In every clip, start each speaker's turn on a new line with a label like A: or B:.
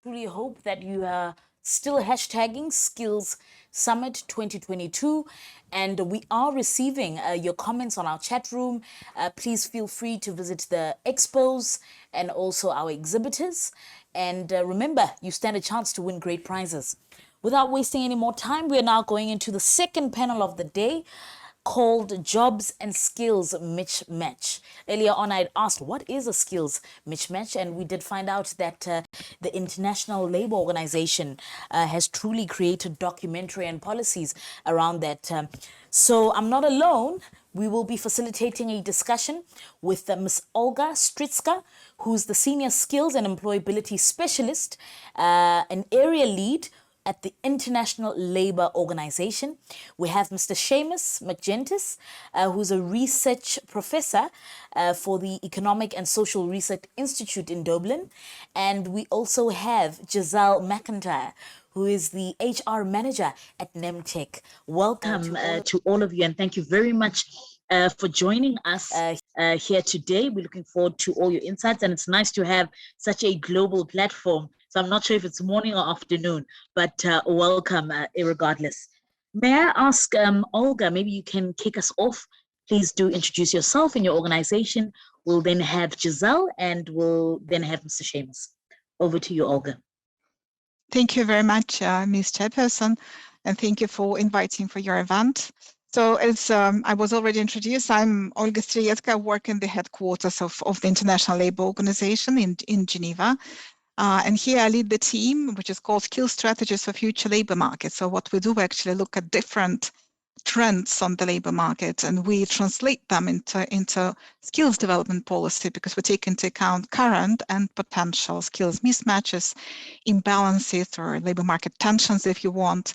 A: truly hope that you are still hashtagging Skills Summit 2022, and we are receiving your comments on our chat room. Please feel free to visit the expos and also our exhibitors. And remember, you stand a chance to win great prizes. Without wasting any more time, we are now going into the second panel of the day, called Jobs and Skills Mismatch. Earlier on, I had asked, what is a skills mismatch? And we did find out that the International Labour Organization has truly created documentary and policies around that. So I'm not alone. We will be facilitating a discussion with Ms. Olga Stritska, who's the Senior Skills and Employability Specialist, an area lead at the International Labour Organization. We have Mr. Seamus McGentis, who's a research professor for the Economic and Social Research Institute in Dublin. And we also have Giselle McIntyre, who is the HR manager at Nemtech. Welcome to all of you, and thank you very much for joining us here today. We're looking forward to all your insights, and it's nice to have such a global platform. So I'm not sure if it's morning or afternoon, but welcome regardless. May I ask Olga, maybe you can kick us off. Please do introduce yourself and your organization. We'll then have Giselle, and we'll then have Mr. Seamus. Over to you, Olga.
B: Thank you very much, Ms. Chairperson, and thank you for inviting for your event. So as I was already introduced, I'm Olga Stritska. I work in the headquarters of the International Labour Organization in Geneva. And here I lead the team, which is called Skills Strategies for Future Labour Market. So what we do, we actually look at different trends on the labour market, and we translate them into skills development policy, because we take into account current and potential skills mismatches, imbalances, or labour market tensions, if you want.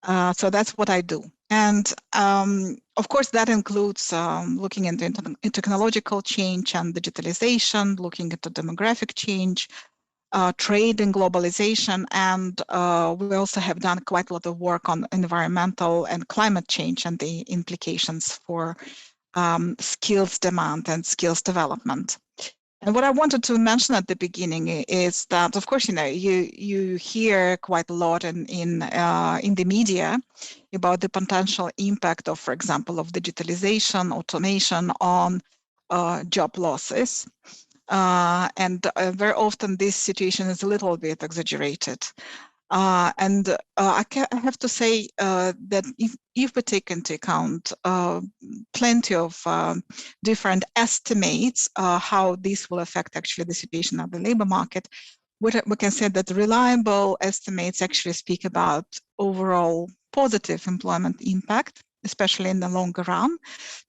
B: So that's what I do. And of course, that includes looking into technological change and digitalization, looking into demographic change, trade and globalization, and we also have done quite a lot of work on environmental and climate change and the implications for skills demand and skills development. And what I wanted to mention at the beginning is that, of course, you hear quite a lot in the media about the potential impact of, for example, of digitalization, automation on job losses. And very often this situation is a little bit exaggerated. I have to say that if we take into account plenty of different estimates how this will affect actually the situation of the labor market, we can say that reliable estimates actually speak about overall positive employment impact, especially in the longer run,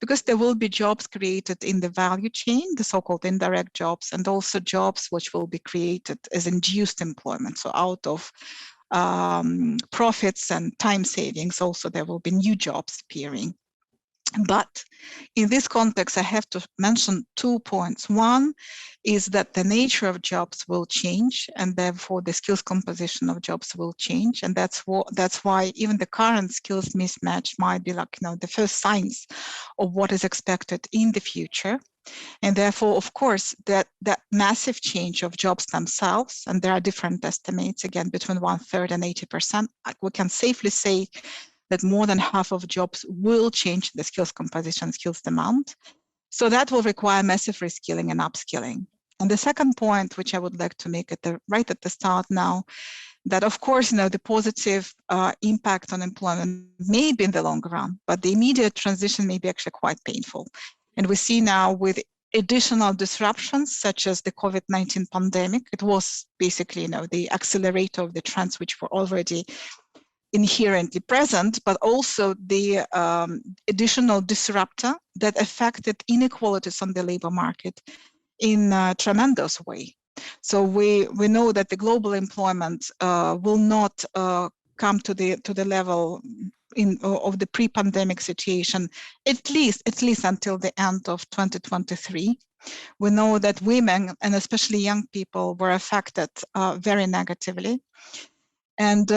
B: because there will be jobs created in the value chain, the so-called indirect jobs, and also jobs which will be created as induced employment. So out of profits and time savings, also there will be new jobs appearing. But in this context, I have to mention 2 points. One is that the nature of jobs will change, and therefore the skills composition of jobs will change. And that's why even the current skills mismatch might be like, the first signs of what is expected in the future. And therefore, of course, that massive change of jobs themselves, and there are different estimates, again, between 1/3 and 80%, we can safely say that more than half of jobs will change the skills composition, skills demand. So that will require massive reskilling and upskilling. And the second point, which I would like to make right at the start now, that of course, the positive impact on employment may be in the long run, but the immediate transition may be actually quite painful. And we see now with additional disruptions, such as the COVID-19 pandemic, it was basically, the accelerator of the trends which were already inherently present, but also the additional disruptor that affected inequalities on the labor market in a tremendous way. So we know that the global employment will not come to the level of the pre-pandemic situation, at least until the end of 2023. We know that women, and especially young people, were affected very negatively. And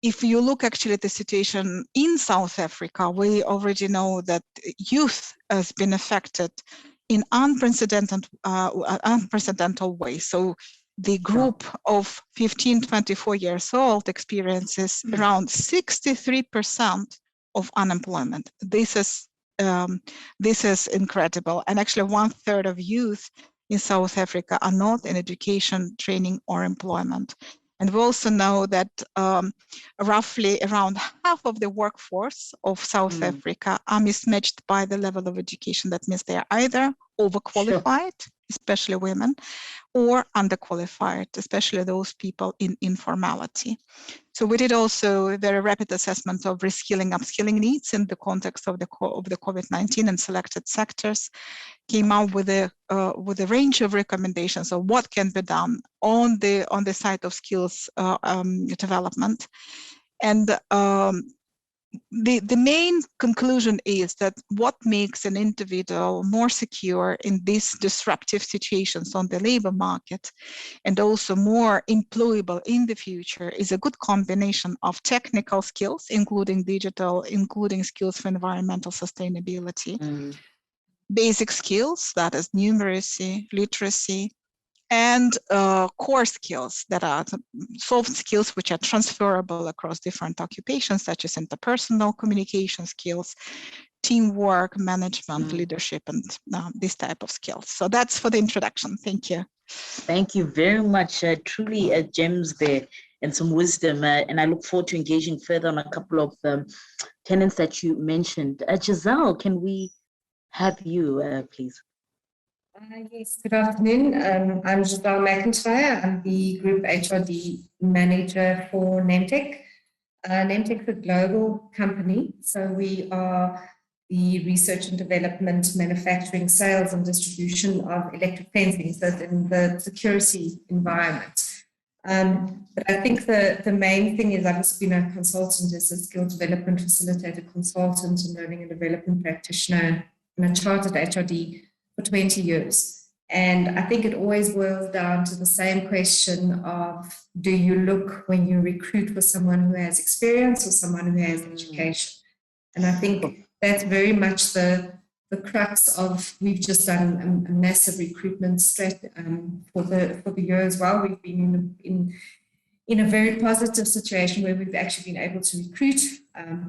B: if you look actually at the situation in South Africa, we already know that youth has been affected in unprecedented way. So the group of 15, 24 years old experiences around 63% of unemployment. This is incredible. And actually 1/3 of youth in South Africa are not in education, training, or employment. And we also know that roughly around half of the workforce of South Africa are mismatched by the level of education. That means they are either overqualified, especially women, or underqualified, especially those people in informality. So we did also a very rapid assessment of reskilling, upskilling needs in the context of the COVID-19 and selected sectors, came out with a range of recommendations of what can be done on the side of skills development. And the main conclusion is that what makes an individual more secure in these disruptive situations on the labor market and also more employable in the future is a good combination of technical skills, including digital, including skills for environmental sustainability, basic skills, that is numeracy, literacy, and core skills that are soft skills which are transferable across different occupations, such as interpersonal communication skills, teamwork, management, leadership, and this type of skills. So that's for the introduction. Thank you.
A: Thank you very much. Truly gems there and some wisdom. And I look forward to engaging further on a couple of tenets that you mentioned. Giselle, can we have you, please?
C: Yes, good afternoon. I'm Giselle McIntyre. I'm the Group HRD Manager for Nemtech. Nemtech is a global company, so we are the research and development, manufacturing, sales and distribution of electric fencing, so in the security environment. But I think the main thing is I've also been a consultant as a skill development facilitator consultant and learning and development practitioner and a chartered HRD for 20 years. And I think it always boils down to the same question of, do you look when you recruit for someone who has experience or someone who has education? And I think that's very much the crux of, we've just done a massive recruitment for the year as well. We've been in a very positive situation where we've actually been able to recruit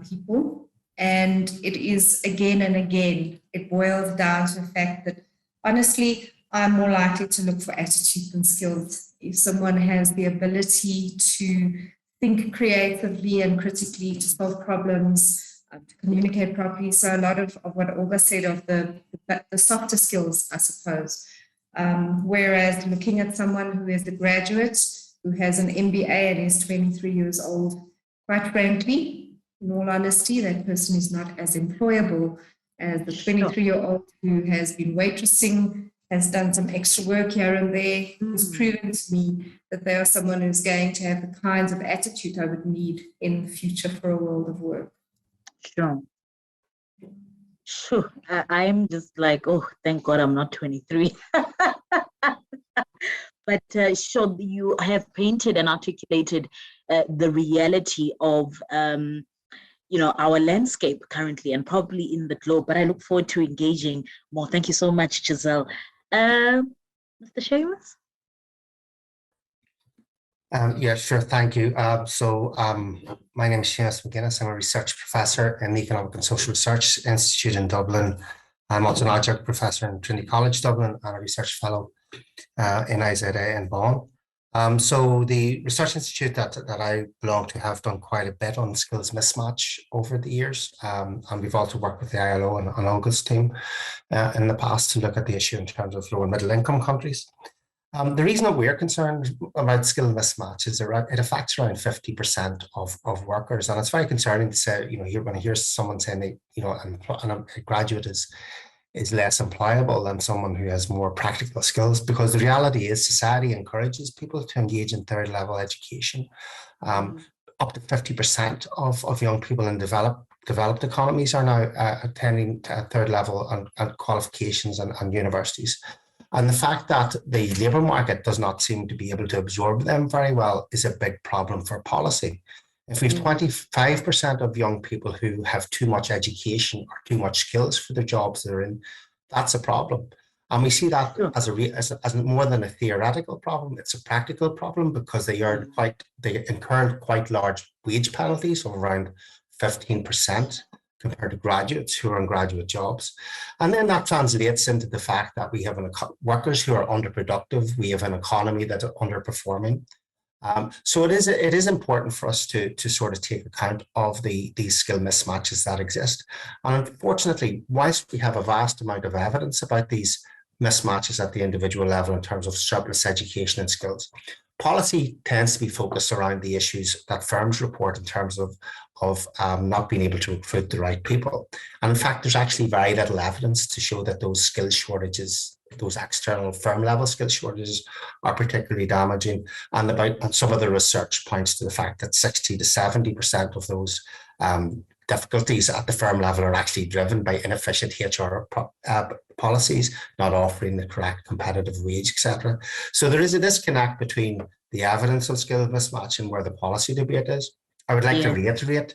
C: people. And it is again and again, it boils down to the fact that honestly, I'm more likely to look for attitude than skills. If someone has the ability to think creatively and critically, to solve problems, to communicate properly. So a lot of what Olga said of the softer skills, I suppose. Whereas looking at someone who is a graduate, who has an MBA and is 23 years old, quite frankly, in all honesty, that person is not as employable as the 23-year-old who has been waitressing, has done some extra work here and there, who's proven to me that they are someone who's going to have the kinds of attitude I would need in the future for a world of work.
A: Sure. I'm just like, oh, thank God I'm not 23. But sure, you have painted and articulated the reality of our landscape currently and probably in the globe, but I look forward to engaging more. Thank you so much, Giselle. Mr. Sheamus?
D: Yeah, sure. Thank you. My name is Seamus McGuinness. I'm a research professor in the Economic and Social Research Institute in Dublin. I'm also an adjunct professor in Trinity College Dublin and a research fellow in IZA in Bonn. So the research institute that I belong to have done quite a bit on skills mismatch over the years. And we've also worked with the ILO and Olga's team in the past to look at the issue in terms of low and middle income countries. The reason that we're concerned about skill mismatch is that it affects around 50% of workers. And it's very concerning to say, when I hear someone saying that, a graduate is less employable than someone who has more practical skills, because the reality is society encourages people to engage in third level education. Up to 50% of young people in developed economies are now attending third level and qualifications and universities. And the fact that the labour market does not seem to be able to absorb them very well is a big problem for policy. If we have 25% of young people who have too much education or too much skills for the jobs they're in, that's a problem. And we see that as more than a theoretical problem. It's a practical problem because they incur quite large wage penalties of around 15% compared to graduates who are in graduate jobs. And then that translates into the fact that we have workers who are underproductive. We have an economy that's underperforming. So it is important for us to sort of take account of these skill mismatches that exist. And unfortunately, whilst we have a vast amount of evidence about these mismatches at the individual level in terms of surplus education and skills, policy tends to be focused around the issues that firms report in terms of not being able to recruit the right people. And in fact, there's actually very little evidence to show that those skill shortages, those external firm level skill shortages, are particularly damaging. And some of the research points to the fact that 60 to 70% of those difficulties at the firm level are actually driven by inefficient HR policies, not offering the correct competitive wage, etc. So there is a disconnect between the evidence on skill mismatch and where the policy debate is. I would like to reiterate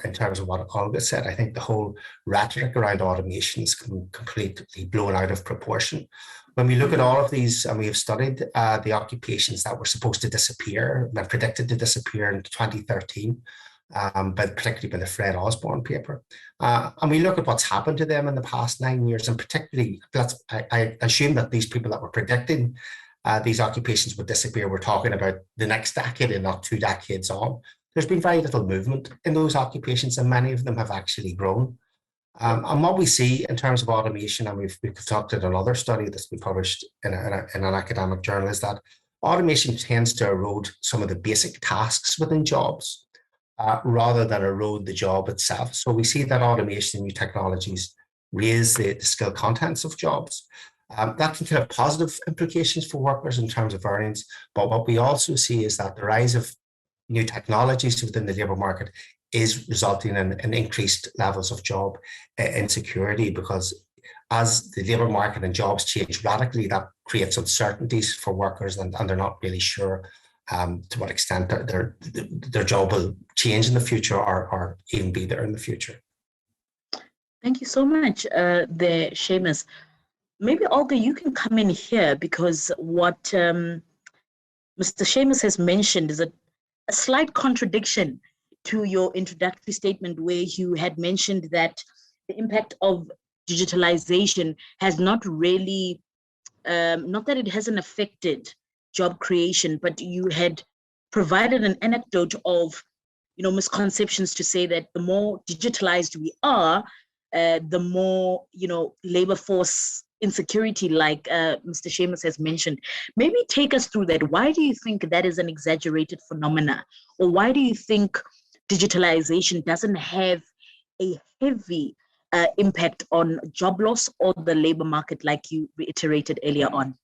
D: in terms of what Olga said. I think the whole rhetoric around automation is completely blown out of proportion. When we look at all of these, and we have studied the occupations that were supposed to disappear, that predicted to disappear in 2013, but particularly by the Fred Osborne paper. And we look at what's happened to them in the past 9 years, and particularly, I assume that these people that were predicting these occupations would disappear, we're talking about the next decade and not 2 decades on. There's been very little movement in those occupations, and many of them have actually grown. And what we see in terms of automation, and we've conducted another study that's been published in an academic journal, is that automation tends to erode some of the basic tasks within jobs rather than erode the job itself. So we see that automation and new technologies raise the skill contents of jobs. That can have positive implications for workers in terms of earnings, but what we also see is that the rise of new technologies within the labour market is resulting in increased levels of job insecurity, because as the labour market and jobs change radically, that creates uncertainties for workers, and they're not really sure to what extent their job will change in the future or even be there in the future.
A: Thank you so much, Seamus. Maybe Olga, you can come in here, because what Mr. Seamus has mentioned is a slight contradiction to your introductory statement, where you had mentioned that the impact of digitalization has not really, not that it hasn't affected job creation, but you had provided an anecdote of, misconceptions to say that the more digitalized we are, the more, labor force insecurity, like Mr. Seamus has mentioned. Maybe take us through that. Why do you think that is an exaggerated phenomena? Or why do you think digitalization doesn't have a heavy impact on job loss or the labor market, like you reiterated earlier on?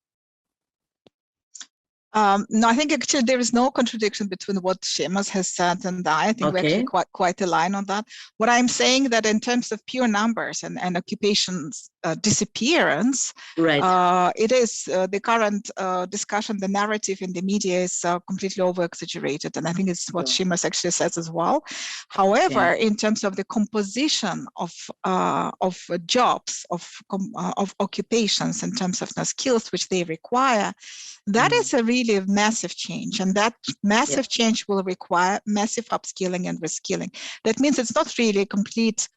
B: No, I think actually there is no contradiction between what Seamus has said and I think we actually quite align on that. What I'm saying that in terms of pure numbers and occupations disappearance, it is the current discussion, the narrative in the media is completely over-exaggerated, and I think it's what Seamus actually says as well. However, in terms of the composition of jobs, of occupations, in terms of the skills which they require, that is a really massive change, and that massive change will require massive upskilling and reskilling. That means it's not really a complete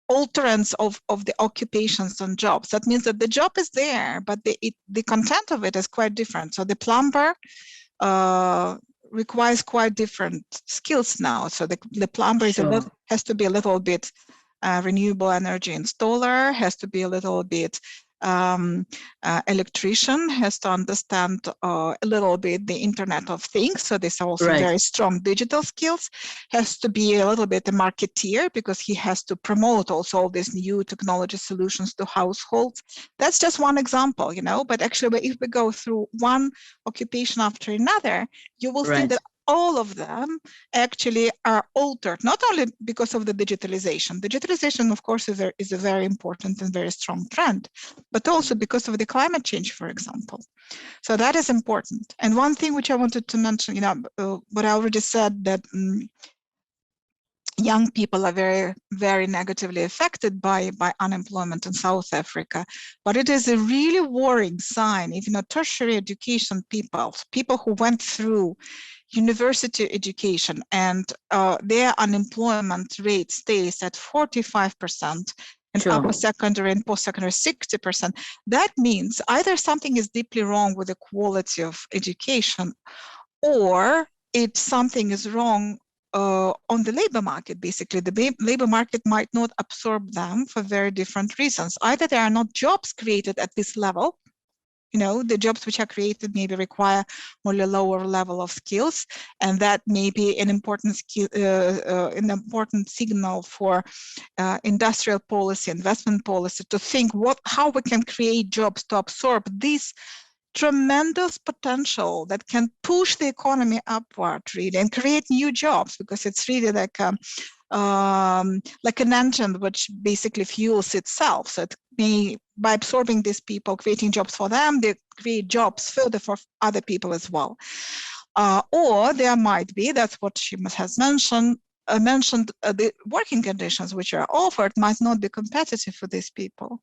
B: alterance of the occupations and jobs. That means that the job is there, but the content of it is quite different. So the plumber requires quite different skills now. So the plumber has to be a little bit renewable energy installer, has to be a little bit electrician, has to understand a little bit the Internet of Things. So there's also very strong digital skills, has to be a little bit a marketeer because he has to promote also all these new technology solutions to households. That's just one example, but actually if we go through one occupation after another, you will see that all of them actually are altered, not only because of the digitalization. Digitalization, of course, is a very important and very strong trend, but also because of the climate change, for example. So that is important. And one thing which I wanted to mention, what I already said, that young people are very, very negatively affected by unemployment in South Africa. But it is a really worrying sign, even tertiary education people who went through university education and their unemployment rate stays at 45%, and
A: Sure.
B: upper secondary and post-secondary 60%. That means either something is deeply wrong with the quality of education, or something is wrong on the labor market. Basically, the labor market might not absorb them for very different reasons. Either there are not jobs created at this level. The jobs which are created maybe require only a lower level of skills, and that may be an important signal for industrial policy, investment policy, to think how we can create jobs to absorb this tremendous potential that can push the economy upward, really, and create new jobs, because it's really like an engine which basically fuels itself. So it may, by absorbing these people, creating jobs for them, they create jobs further for other people as well. Or there might be, that's what she has mentioned, the working conditions which are offered might not be competitive for these people.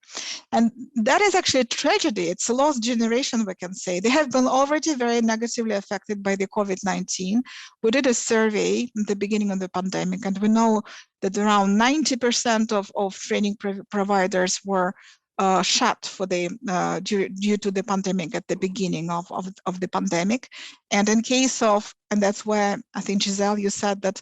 B: And that is actually a tragedy. It's a lost generation, we can say. They have been already very negatively affected by the COVID-19. We did a survey at the beginning of the pandemic, and we know that around 90% of training providers were shut for due to the pandemic at the beginning of the pandemic. And in case of, and that's where I think, Giselle, you said that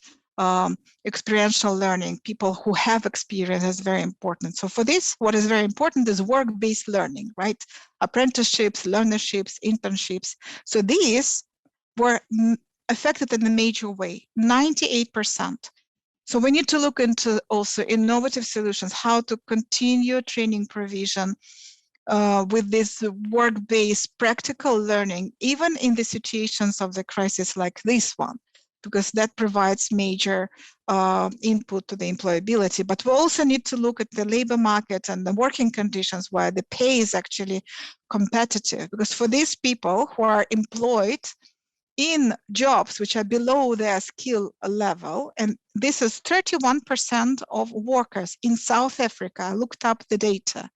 B: experiential learning, people who have experience, is very important. So for this, what is very important is work-based learning, right? Apprenticeships, learnerships, internships. So these were affected in a major way, 98%. So we need to look into also innovative solutions, how to continue training provision with this work-based practical learning, even in the situations of the crisis like this one, because that provides major input to the employability. But we also need to look at the labor market and the working conditions where the pay is actually competitive, because for these people who are employed in jobs which are below their skill level, and this is 31% of workers in South Africa. I looked up the data.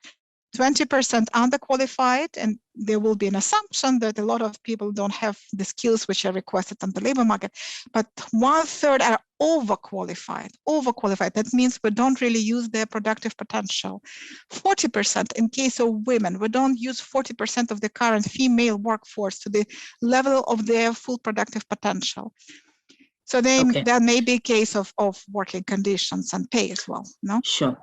B: 20% underqualified, and there will be an assumption that a lot of people don't have the skills which are requested on the labor market, but 1/3 are overqualified. That means we don't really use their productive potential. 40% in case of women, we don't use 40% of the current female workforce to the level of their full productive potential. So there may be a case of working conditions and pay as well, no?
A: Sure.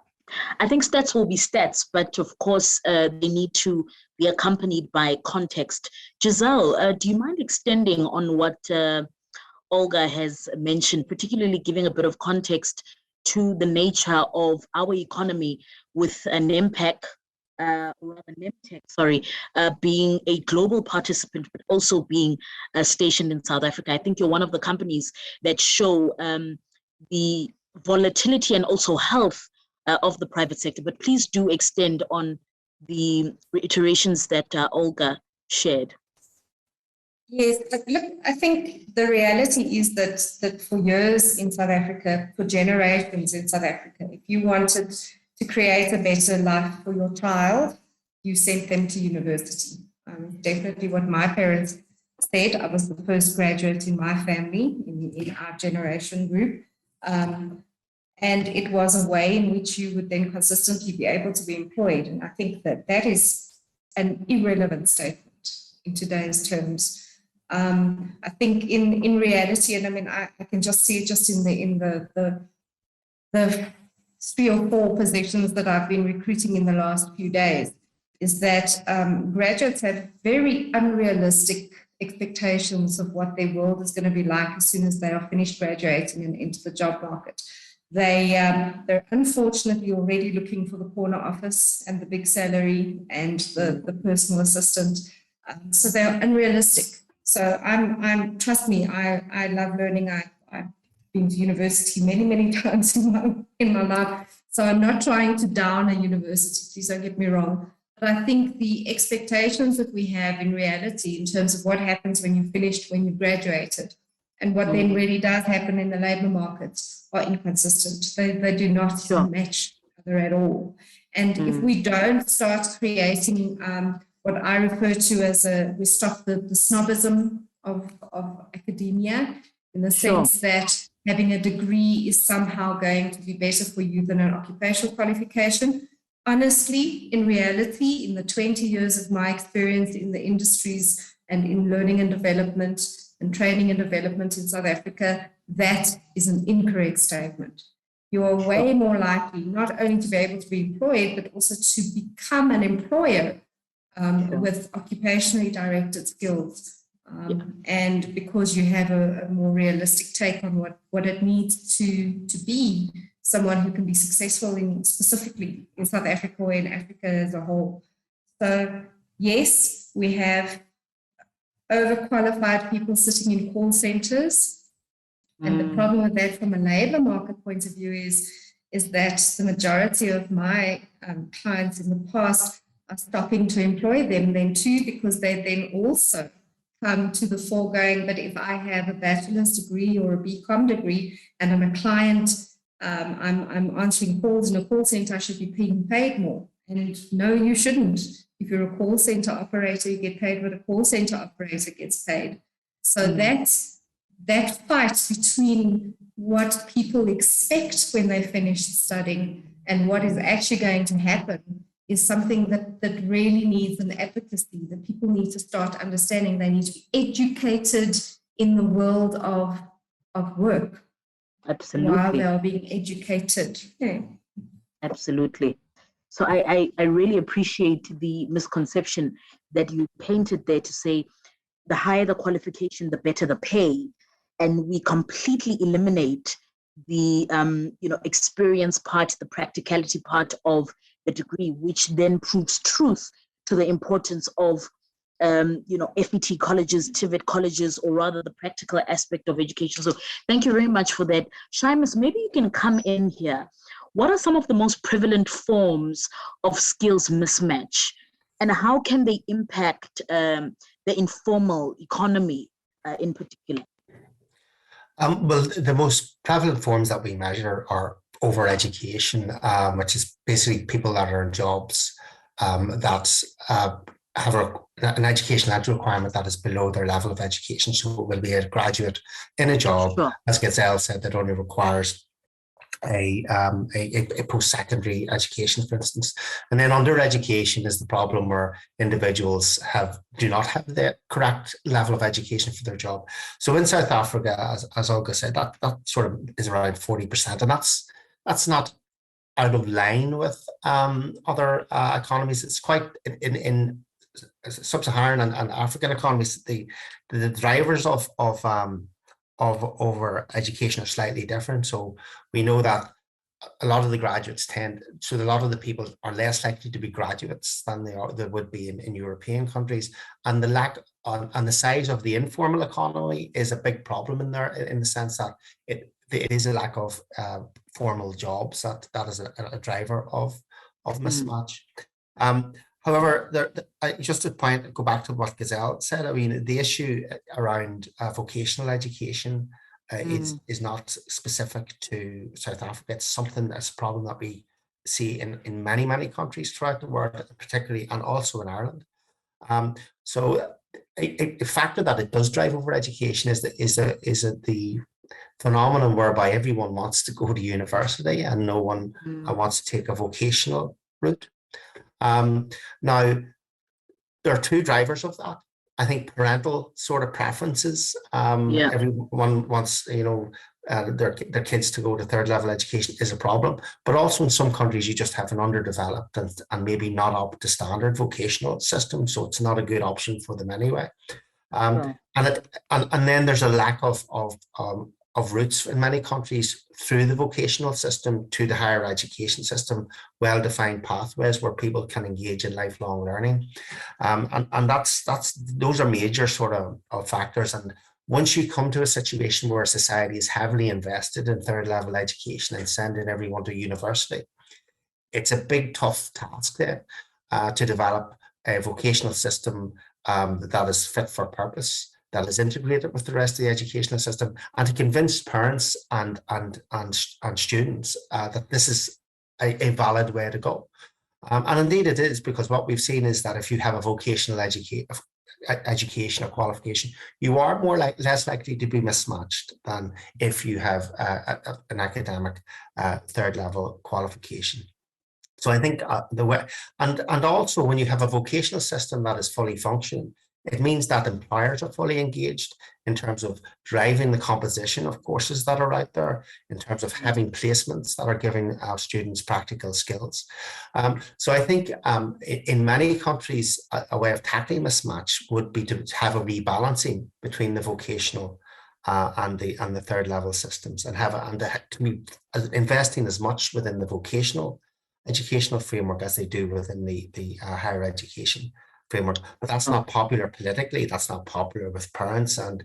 A: I think stats will be stats, but of course, they need to be accompanied by context. Giselle, do you mind extending on what Olga has mentioned, particularly giving a bit of context to the nature of our economy with NEMTEC, being a global participant, but also being stationed in South Africa? I think you're one of the companies that show the volatility and also health of the private sector, but please do extend on the reiterations that Olga shared.
C: Yes, but look, I think the reality is that for years in South Africa, for generations in South Africa, if you wanted to create a better life for your child, you sent them to university. Definitely what my parents said. I was the first graduate in my family, in our generation group. And it was a way in which you would then consistently be able to be employed. And I think that is an irrelevant statement in today's terms. I think in reality, and I mean, I can just see it just in the 3 or 4 positions that I've been recruiting in the last few days, is that graduates have very unrealistic expectations of what their world is going to be like as soon as they are finished graduating and into the job market. They're unfortunately already looking for the corner office and the big salary and the personal assistant. So they're unrealistic. So trust me, I love learning. I've been to university many times in my life. So I'm not trying to down a university, please don't get me wrong. But I think the expectations that we have in reality in terms of what happens when you finished, when you graduated, and what then really does happen in the labour markets are inconsistent. They do not match each other at all. And if we don't start creating what I refer to as we stop the snobism of academia, in the sense that having a degree is somehow going to be better for you than an occupational qualification. Honestly, in reality, in the 20 years of my experience in the industries and in learning and development and training and development in South Africa, that is an incorrect statement. You are way more likely not only to be able to be employed, but also to become an employer with occupationally directed skills. And because you have a more realistic take on what it needs to be someone who can be successful specifically in South Africa or in Africa as a whole. So yes, we have overqualified people sitting in call centers. And the problem with that from a labor market point of view is that the majority of my clients in the past are stopping to employ them then too, because they then also come to the foregoing, but if I have a bachelor's degree or a BCom degree and I'm a client, I'm answering calls in a call center, I should be being paid more. And no, you shouldn't. If you're a call center operator, you get paid what a call center operator gets paid. So that fight between what people expect when they finish studying and what is actually going to happen is something that really needs an advocacy, that people need to start understanding. They need to be educated in the world of work.
E: Absolutely.
C: While they are being educated. Yeah.
E: Absolutely. So I really appreciate the misconception that you painted there to say the higher the qualification, the better the pay. And we completely eliminate the experience part, the practicality part of the degree, which then proves truth to the importance of FET colleges, TVET colleges, or rather the practical aspect of education. So thank you very much for that. Seamus, maybe you can come in here. What are some of the most prevalent forms of skills mismatch, and how can they impact the informal economy in particular?
D: Well, the most prevalent forms that we measure are overeducation, which is basically people that are in jobs that have an educational requirement that is below their level of education. So it will be a graduate in a job, as Gazelle said, that only requires a post-secondary education, for instance. And then under education is the problem where individuals do not have the correct level of education for their job. So in South Africa, as Olga said, that sort of is around 40%, and that's not out of line with other economies. It's quite in sub-Saharan and African economies, the drivers of over education are slightly different. So we know that a lot of the graduates a lot of the people are less likely to be graduates than they would be in European countries. And the size of the informal economy is a big problem in there, in the sense that it is a lack of formal jobs that is a driver of mismatch. However, just to go back to what Gazelle said, I mean, the issue around vocational education is not specific to South Africa. It's a problem that we see in many, many countries throughout the world, particularly, and also in Ireland. So a factor that it does drive over education is the phenomenon whereby everyone wants to go to university and no one wants to take a vocational route. Now, there are two drivers of that. I think parental sort of preferences. Everyone wants, their kids to go to third level education is a problem. But also in some countries, you just have an underdeveloped and maybe not up to standard vocational system, so it's not a good option for them anyway. And then there's a lack of routes in many countries through the vocational system to the higher education system, well-defined pathways where people can engage in lifelong learning. And those are major sort of factors. And once you come to a situation where society is heavily invested in third level education and sending everyone to university, it's a big, tough task there to develop a vocational system that is fit for purpose. that is integrated with the rest of the educational system, and to convince parents and students that this is a valid way to go. And indeed it is, because what we've seen is that if you have a vocational education or qualification, you are less likely to be mismatched than if you have an academic third level qualification. So I think the way, and also when you have a vocational system that is fully functioning, it means that employers are fully engaged in terms of driving the composition of courses that are out there, in terms of having placements that are giving our students practical skills. So I think in many countries, a way of tackling mismatch would be to have a rebalancing between the vocational and the third level systems, and to be investing as much within the vocational educational framework as they do within the higher education framework. But that's not popular politically, that's not popular with parents. And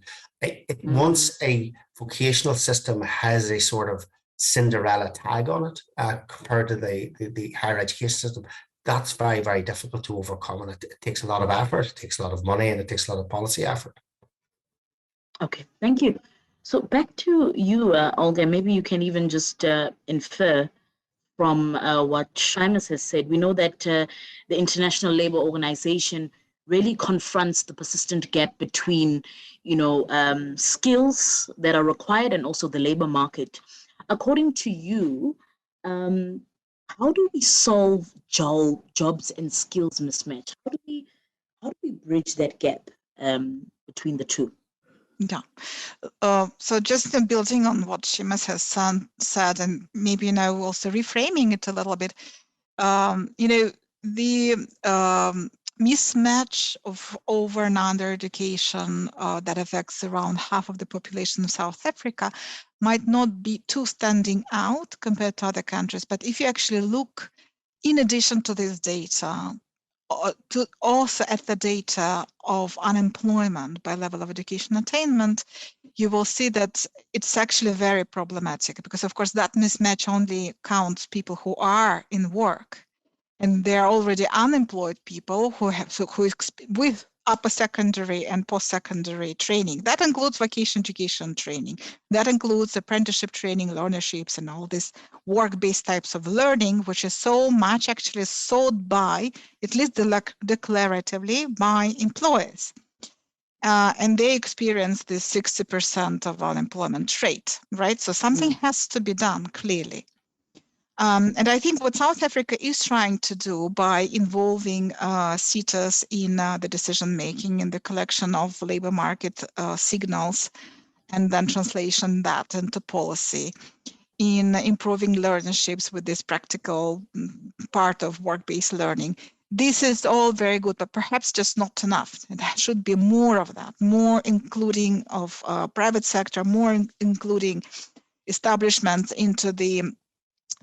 D: once a vocational system has a sort of Cinderella tag on it compared to the higher education system, that's very, very difficult to overcome. And it takes a lot of effort, it takes a lot of money, and it takes a lot of policy effort.
E: Okay, thank you. So back to you, Olga, maybe you can even just infer from what Seamus has said. We know that the International Labour Organization really confronts the persistent gap between, skills that are required and also the labor market. According to you, how do we solve jobs and skills mismatch? How do we bridge that gap between the two?
B: Yeah. So just building on what Seamus has said, and maybe now also reframing it a little bit, the mismatch of over and under education that affects around half of the population of South Africa might not be too standing out compared to other countries. But if you actually look, in addition to this data, to also at the data of unemployment by level of education attainment, you will see that it's actually very problematic, because of course that mismatch only counts people who are in work, and there are already unemployed people with upper secondary and post-secondary training. That includes vocational education training. That includes apprenticeship training, learnerships, and all these work-based types of learning, which is so much actually sought by, at least declaratively, by employers. And they experience this 60% of unemployment rate, right? So something has to be done, clearly. And I think what South Africa is trying to do by involving SETAs in the decision-making and the collection of labor market signals, and then translation that into policy, in improving learnerships with this practical part of work-based learning. This is all very good, but perhaps just not enough. There should be more of that, more including of private sector, more including establishments into the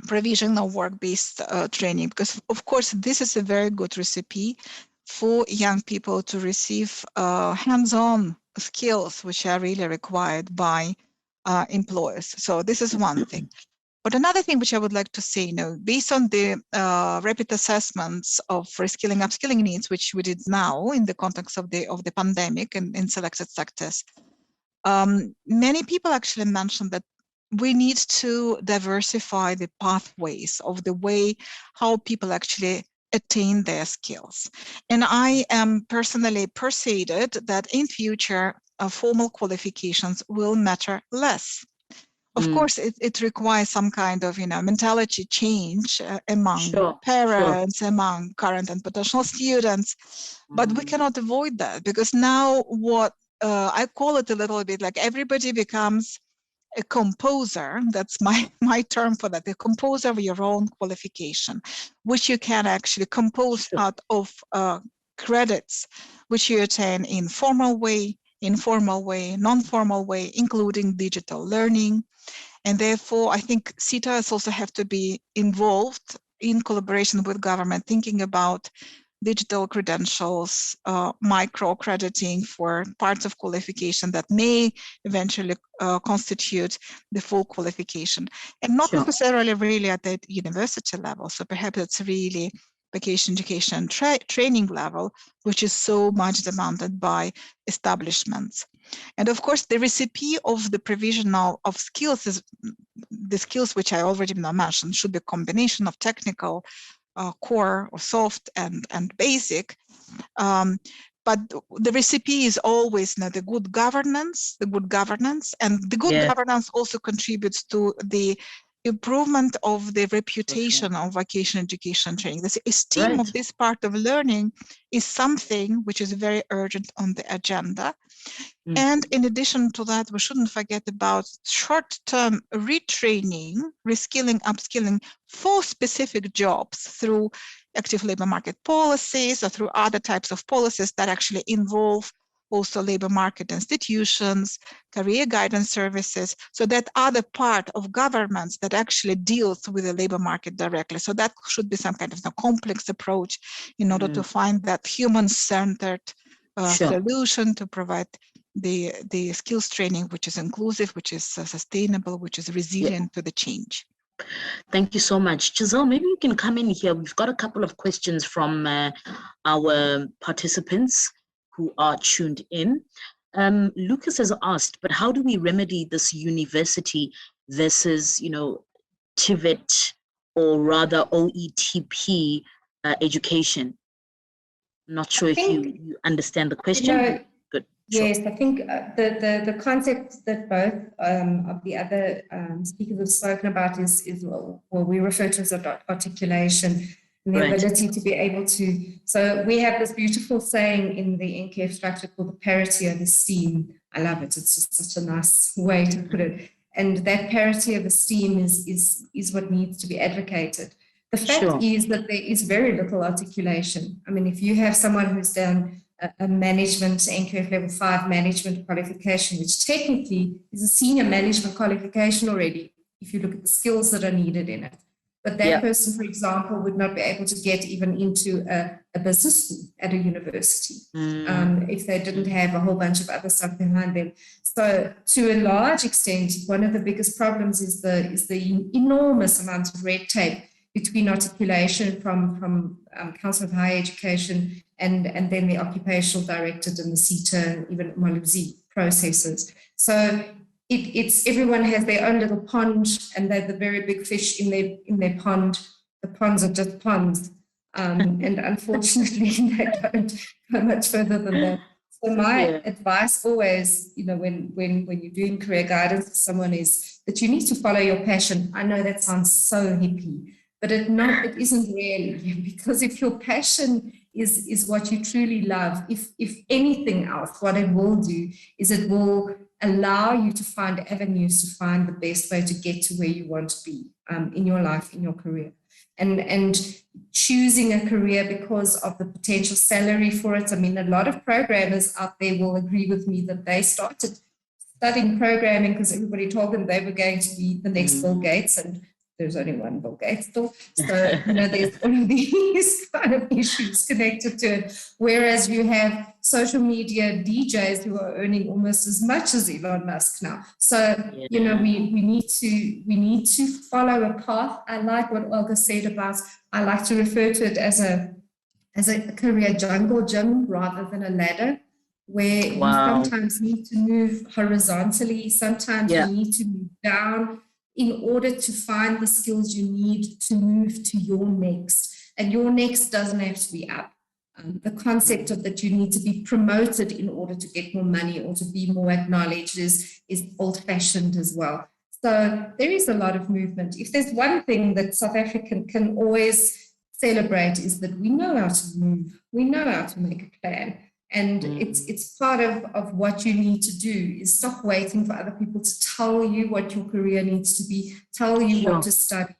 B: provision of work-based training, because of course this is a very good recipe for young people to receive hands-on skills which are really required by employers. So this is one thing. But another thing which I would like to say, based on the rapid assessments of reskilling, upskilling needs, which we did now in the context of the pandemic and in selected sectors, many people actually mentioned that we need to diversify the pathways of the way how people actually attain their skills. And I am personally persuaded that in future, formal qualifications will matter less. Of course, it requires some kind of, mentality change among parents, among current and potential students, but we cannot avoid that, because now what I call it a little bit like everybody becomes a composer. That's my term for that, a composer of your own qualification, which you can actually compose out of credits, which you attain in formal way, informal way, non-formal way, including digital learning. And therefore, I think SETAs also have to be involved in collaboration with government, thinking about digital credentials, micro-crediting for parts of qualification that may eventually constitute the full qualification, and not necessarily really at the university level. So perhaps it's really vocational education training level, which is so much demanded by establishments. And of course, the recipe of the provision of skills is the skills which I already mentioned should be a combination of technical, core or soft and basic. But the recipe is always the good governance, and the good governance also contributes to the improvement of the reputation of vocational education training. The esteem of this part of learning is something which is very urgent on the agenda. And in addition to that, we shouldn't forget about short-term retraining, reskilling, upskilling for specific jobs through active labor market policies or through other types of policies that actually involve also labor market institutions, career guidance services. So that other part of governments that actually deals with the labor market directly. So that should be some kind of a complex approach in order to find that human-centered solution to provide the skills training, which is inclusive, which is sustainable, which is resilient to the change.
E: Thank you so much. Giselle, maybe you can come in here. We've got a couple of questions from our participants who are tuned in. Lucas has asked, but how do we remedy this university versus, TVET or rather OETP education? I'm not sure if you understand the question. Good.
C: Yes, I think the concept that both of the other speakers have spoken about is what we refer to as articulation and the ability to be able to. So we have this beautiful saying in the NKF structure called the parity of esteem. I love it. It's just such a nice way to put it. And that parity of esteem is what needs to be advocated. The fact is that there is very little articulation. I mean, if you have someone who's done a management, NQF level 5 management qualification, which technically is a senior management qualification already, if you look at the skills that are needed in it. But that person, for example, would not be able to get even into a business school at a university if they didn't have a whole bunch of other stuff behind them. So to a large extent, one of the biggest problems is the enormous amount of red tape between articulation from Council of Higher Education and then the occupational directed and the Seta and even Maluzi processes. So it's everyone has their own little pond and they're the very big fish in their pond. The ponds are just ponds. And unfortunately, they don't go much further than that. So my advice always, when you're doing career guidance for someone is that you need to follow your passion. I know that sounds so hippie, but it isn't really, because if your passion is what you truly love, if anything else, what it will do is it will allow you to find avenues to find the best way to get to where you want to be in your life, in your career. And choosing a career because of the potential salary for it. I mean, a lot of programmers out there will agree with me that they started studying programming because everybody told them they were going to be the next Bill Gates, and there's only one Bill Gates still. So, there's all of these kind of issues connected to it. Whereas you have social media DJs who are earning almost as much as Elon Musk now. So, we need to follow a path. I like what Olga said about, I like to refer to it as a career jungle gym rather than a ladder, where you sometimes need to move horizontally, sometimes you need to move down in order to find the skills you need to move to your next. And your next doesn't have to be up. The concept of that you need to be promoted in order to get more money or to be more acknowledged is old-fashioned as well. So there is a lot of movement. If there's one thing that South African can always celebrate is that we know how to move, we know how to make a plan. And it's part of what you need to do is stop waiting for other people to tell you what your career needs to be, tell you what to study.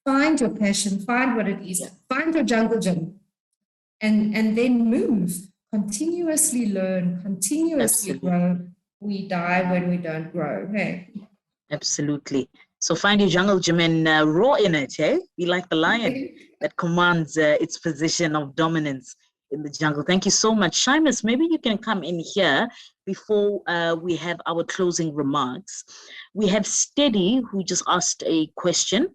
C: Find your passion, find what it is, find your jungle gym, and then move. Continuously learn, continuously grow. We die when we don't grow. Hey?
E: Absolutely. So find your jungle gym and roar in it, eh? Be like the lion that commands its position of dominance in the jungle. Thank you so much. Seamus, maybe you can come in here before we have our closing remarks. We have Steady, who just asked a question.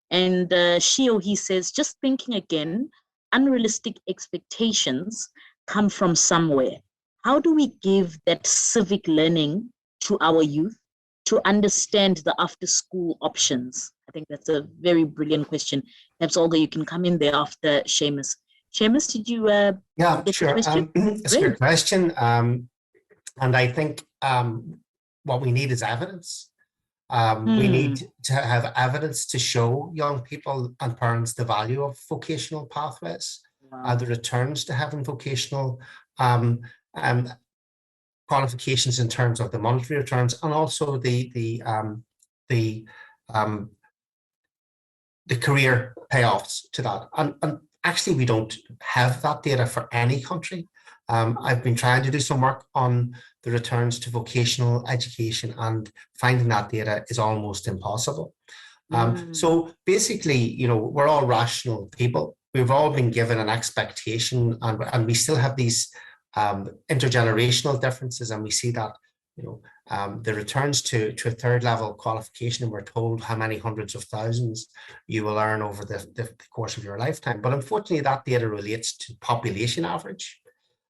E: And he says, just thinking again, unrealistic expectations come from somewhere. how do we give that civic learning to our youth to understand the after-school options? I think that's a very brilliant question. Perhaps, Olga, you can come in there after Seamus. Seamus, did you
D: Yeah,
E: get the
D: sure.
E: question?
D: It's a good question. And I think what we need is evidence. We need to have evidence to show young people and parents the value of vocational pathways, the returns to having vocational qualifications in terms of the monetary returns, and also the career payoffs to that. And actually, we don't have that data for any country. I've been trying to do some work on the returns to vocational education, and finding that data is almost impossible. So basically, you know, we're all rational people. We've all been given an expectation, and we still have these intergenerational differences, and we see that, you know, the returns to a third level qualification, and we're told how many hundreds of thousands you will earn over the course of your lifetime. But unfortunately, that data relates to population average.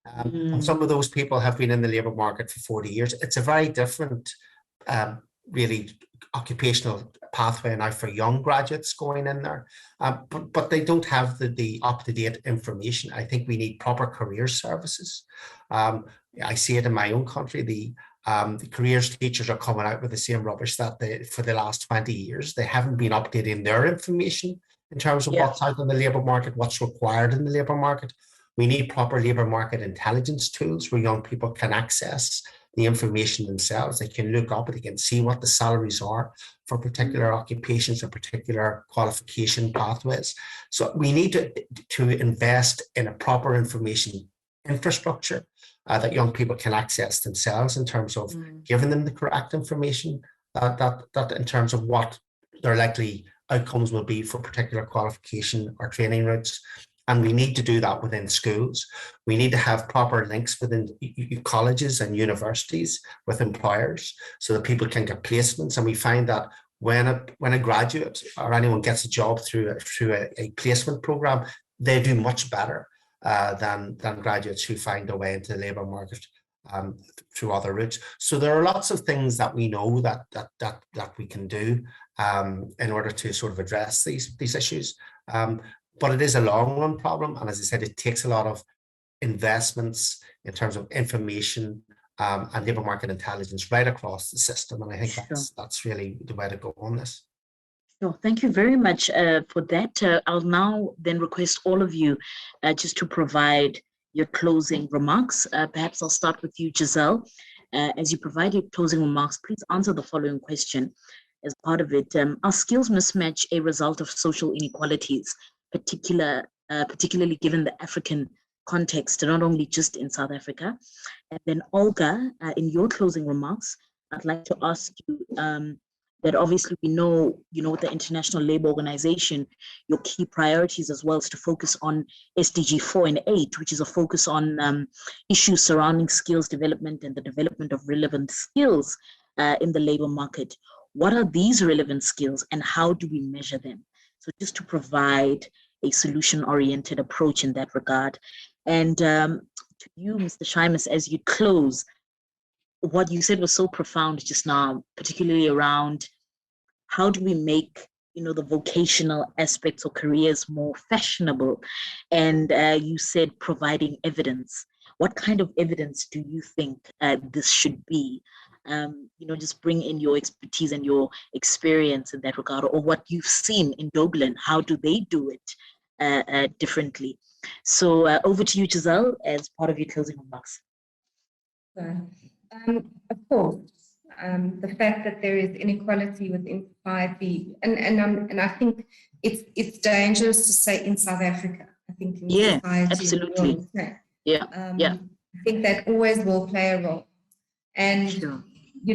D: And some of those people have been in the labour market for 40 years. It's a very different, really, occupational pathway now for young graduates going in there. But they don't have the up-to-date information. I think we need proper career services. I see it in my own country. The careers teachers are coming out with the same rubbish that for the last 20 years. They haven't been updating their information in terms of what's out in the labour market, what's required in the labour market. We need proper labour market intelligence tools where young people can access the information themselves. They can look up and they can see what the salaries are for particular occupations or particular qualification pathways. So we need to invest in a proper information infrastructure that young people can access themselves, in terms of giving them the correct information, that in terms of what their likely outcomes will be for particular qualification or training routes. And we need to do that within schools. We need to have proper links within colleges and universities with employers, so that people can get placements. And we find that when a graduate or anyone gets a job through a placement program, they do much better than graduates who find their way into the labour market through other routes. So there are lots of things that we know that we can do in order to sort of address these issues. But it is a long run problem. And as I said, it takes a lot of investments in terms of information and labour market intelligence right across the system. And I think that's really the way to go on this.
E: Sure. Thank you very much for that. I'll now then request all of you just to provide your closing remarks. Perhaps I'll start with you, Giselle. As you provide your closing remarks, please answer the following question as part of it. Are skills mismatch a result of social inequalities, particularly given the African context, not only just in South Africa? And then Olga, in your closing remarks, I'd like to ask you that obviously we know, with the International Labour Organization, your key priorities as well is to focus on SDG 4 and 8, which is a focus on issues surrounding skills development and the development of relevant skills in the labour market. What are these relevant skills and how do we measure them? So just to provide a solution-oriented approach in that regard. And to you, Mr. Seamus, as you close, what you said was so profound just now, particularly around how do we make the vocational aspects or careers more fashionable? And you said providing evidence. What kind of evidence do you think this should be? Just bring in your expertise and your experience in that regard, or what you've seen in Dublin. How do they do it differently? So over to you, Giselle, as part of your closing remarks.
C: Of course, the fact that there is inequality within society, and I think it's dangerous to say in South Africa. I think in society,
E: absolutely.
C: I think that always will play a role. And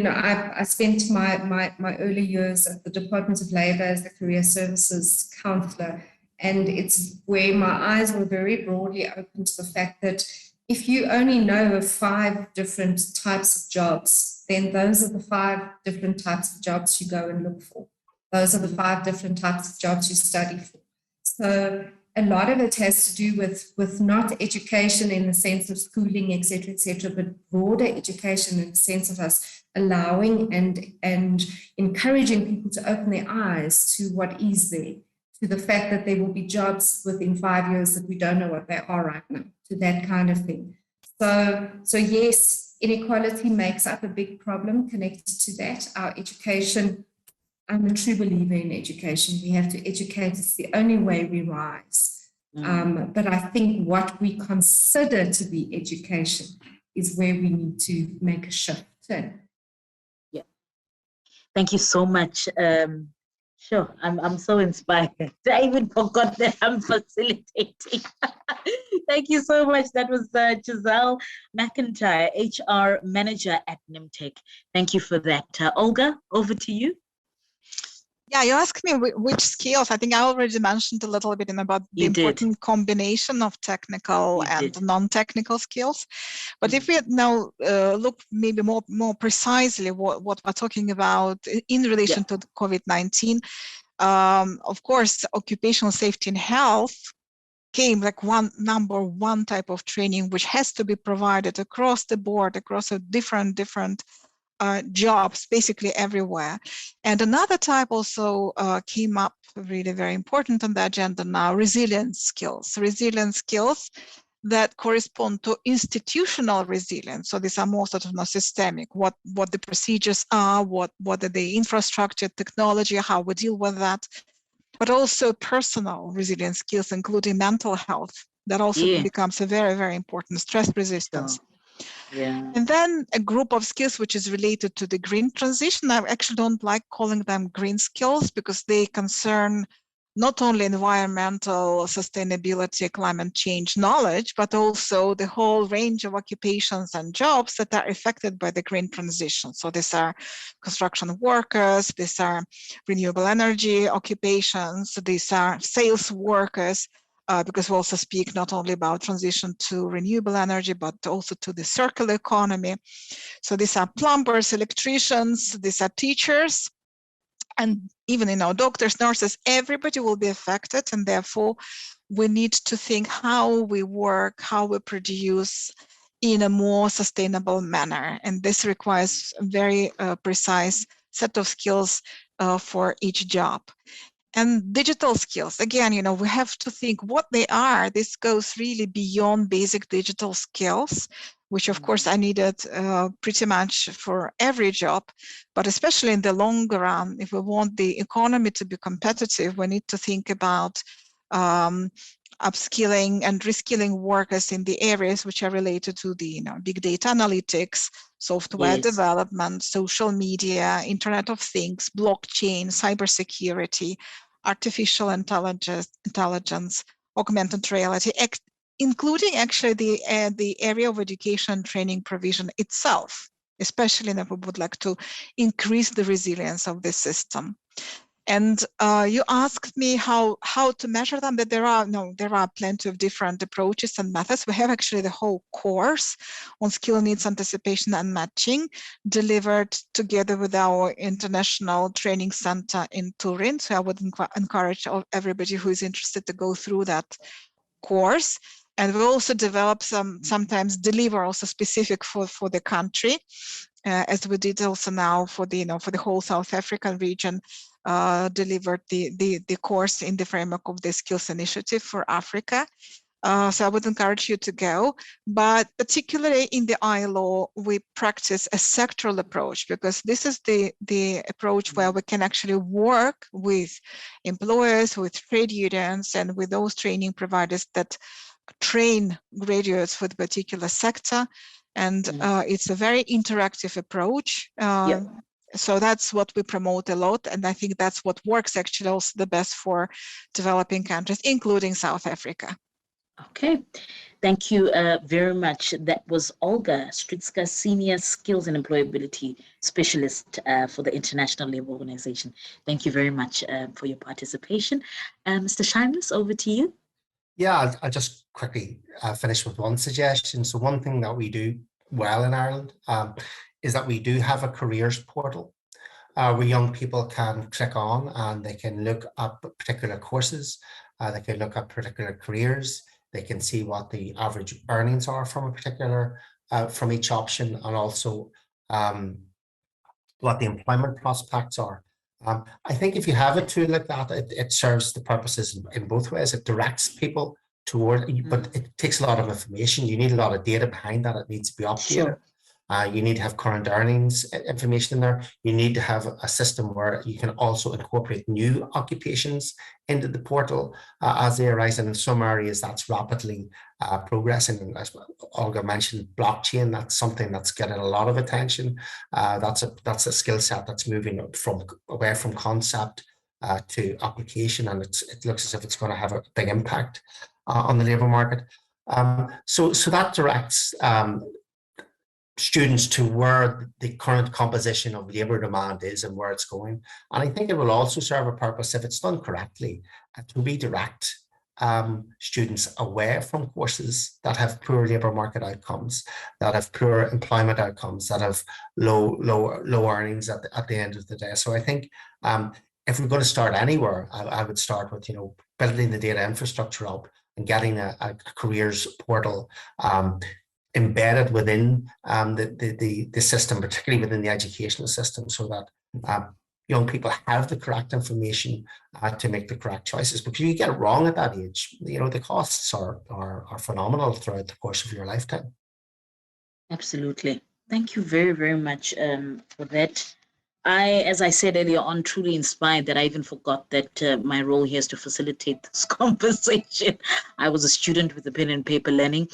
C: I spent my early years at the Department of Labour as a career services counsellor, and it's where my eyes were very broadly open to the fact that if you only know of 5 different types of jobs, then those are the 5 different types of jobs you go and look for. Those are the 5 different types of jobs you study for. So a lot of it has to do with not education in the sense of schooling, et cetera, but broader education in the sense of us allowing and encouraging people to open their eyes to what is there, to the fact that there will be jobs within 5 years that we don't know what they are right now, to that kind of thing. So yes, inequality makes up a big problem connected to that. Our education, I'm a true believer in education. We have to educate. It's the only way we rise. But I think what we consider to be education is where we need to make a shift.
E: Yeah. Thank you so much. Sure, I'm so inspired. I even forgot that I'm facilitating. Thank you so much. That was Giselle McIntyre, HR Manager at Nimtech. Thank you for that. Olga, over to you.
B: Yeah, you asked me which skills. I think I already mentioned a little bit about the important combination of technical and non-technical skills. But if we now look maybe more precisely what we're talking about in relation to COVID-19, of course, occupational safety and health came like number one type of training, which has to be provided across the board, across a different jobs, basically everywhere. And another type also came up really very important on the agenda now, resilience skills that correspond to institutional resilience. So these are more sort of more systemic, what the procedures are, what are the infrastructure, technology, how we deal with that, but also personal resilience skills, including mental health. That also becomes a very, very important, stress resistance.
E: Yeah.
B: And then a group of skills which is related to the green transition. I actually don't like calling them green skills because they concern not only environmental sustainability, climate change knowledge, but also the whole range of occupations and jobs that are affected by the green transition. So these are construction workers, these are renewable energy occupations, these are sales workers, because we also speak not only about transition to renewable energy, but also to the circular economy. So these are plumbers, electricians, these are teachers, and even doctors, nurses, everybody will be affected. And therefore, we need to think how we work, how we produce in a more sustainable manner. And this requires a very precise set of skills for each job. And digital skills, again, we have to think what they are. This goes really beyond basic digital skills, which of course I needed pretty much for every job, but especially in the long run, if we want the economy to be competitive, we need to think about upskilling and reskilling workers in the areas which are related to the big data analytics, software development, social media, Internet of Things, blockchain, cybersecurity, artificial intelligence, augmented reality, including actually the area of education and training provision itself, especially if we would like to increase the resilience of the system. And you asked me how to measure them, but there are plenty of different approaches and methods. We have actually the whole course on skill needs anticipation and matching delivered together with our international training center in Turin. So I would encourage everybody who is interested to go through that course. And we also develop sometimes deliver also specific for the country, as we did also now for the for the whole South African region. Delivered the course in the framework of the Skills Initiative for Africa. So I would encourage you to go, but particularly in the ILO, we practice a sectoral approach because this is the approach where we can actually work with employers, with trade unions, and with those training providers that train graduates for the particular sector. And it's a very interactive approach. So that's what we promote a lot. And I think that's what works actually also the best for developing countries, including South Africa.
E: Okay, thank you very much. That was Olga Stritska, Senior Skills and Employability Specialist for the International Labour Organization. Thank you very much for your participation. Mr. Shimeless, over to you.
D: Yeah, I'll just quickly finish with one suggestion. So one thing that we do well in Ireland is that we do have a careers portal where young people can click on and they can look up particular courses They can look at particular careers. They can see what the average earnings are from a particular, from each option, and also what the employment prospects are. I think if you have a tool like that, it serves the purposes in both ways. It directs people toward, but it takes a lot of information. You need a lot of data behind that. It needs to be updated.
E: Sure.
D: You need to have current earnings information in there. You need to have a system where you can also incorporate new occupations into the portal as they arise. And in some areas, that's rapidly progressing. And as Olga mentioned, blockchain, that's something that's getting a lot of attention. That's a skill set that's moving away from concept to application, and it looks as if it's going to have a big impact on the labour market. So that directs students to where the current composition of labour demand is and where it's going. And I think it will also serve a purpose, if it's done correctly, to redirect students away from courses that have poor labour market outcomes, that have poor employment outcomes, that have low earnings at the end of the day. So I think if we're going to start anywhere, I would start with, building the data infrastructure up and getting a careers portal embedded within the system, particularly within the educational system, so that young people have the correct information to make the correct choices. Because you get it wrong at that age, the costs are phenomenal throughout the course of your lifetime.
E: Absolutely. Thank you very, very much for that. As I said earlier on, truly inspired that I even forgot that my role here is to facilitate this conversation. I was a student with the pen and paper learning.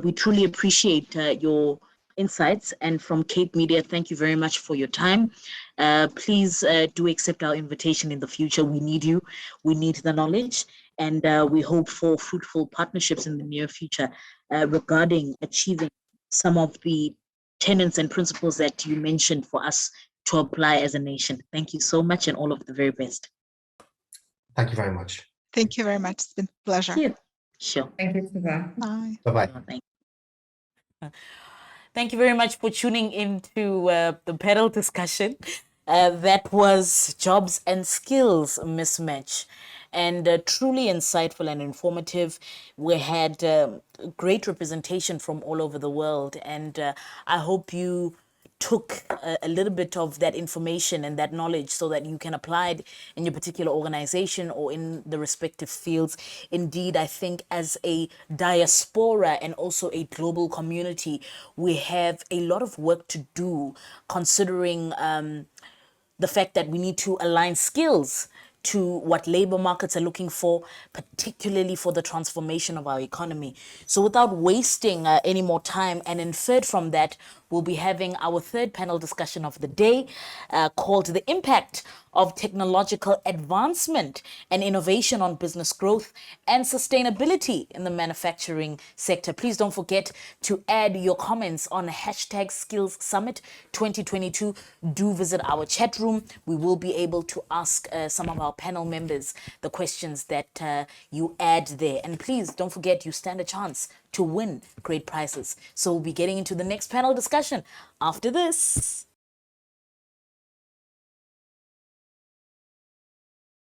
E: We truly appreciate your insights. And from Cape Media, thank you very much for your time. Please do accept our invitation in the future. We need you. We need the knowledge. And we hope for fruitful partnerships in the near future regarding achieving some of the tenets and principles that you mentioned for us to apply as a nation. Thank you so much, and all of the very best.
D: Thank you very much.
B: Thank you very much. It's been a pleasure.
E: Thank you. Sure.
C: Thank you for that.
B: Bye.
D: Bye-bye.
A: Thank you very much for tuning into the panel discussion. That was Jobs and Skills Mismatch, and truly insightful and informative. We had great representation from all over the world, and I hope you took a little bit of that information and that knowledge so that you can apply it in your particular organization or in the respective fields. Indeed, I think as a diaspora and also a global community, we have a lot of work to do, considering the fact that we need to align skills to what labor markets are looking for, particularly for the transformation of our economy. So without wasting any more time, and inferred from that, we'll be having our third panel discussion of the day called The Impact of Technological Advancement and Innovation on Business Growth and Sustainability in the Manufacturing Sector. Please don't forget to add your comments on hashtag Skills Summit 2022. Do visit our chat room. We will be able to ask some of our panel members the questions that you add there. And please don't forget, you stand a chance to win great prizes. So we'll be getting into the next panel discussion after this.